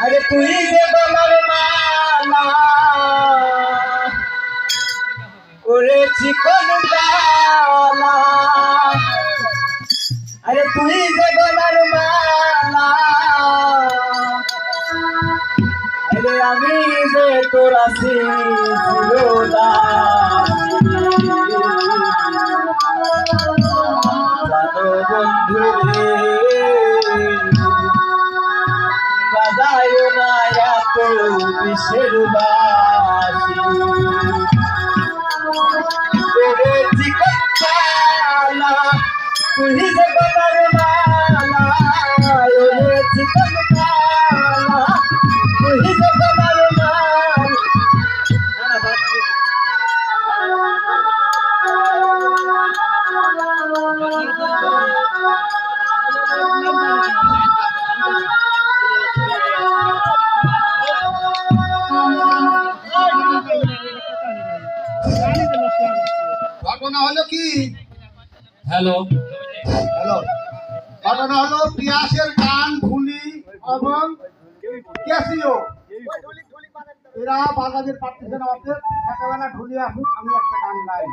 আরে তুই যে গলার মালা করেছি কোন বালা, আরে তুই যে গলার মালা, আরে আমি যে তোর আছি জানো বন্ধু রে, বাজায় না এত বিষের বাসি করেছি কল্লা, তুই যে গলার মালা করেছি কল্লা, তুই যে গলার মালা। ঘটনা হলো কি? হ্যালো হ্যালো, ঘটনা হলো পিয়াসের গান ঢুলি এবং ক্যাসিও এরা বাজারের পার্টিশন আমাদের সকালবেলা ঢুলি আসুক, আমি একটা গান গাই।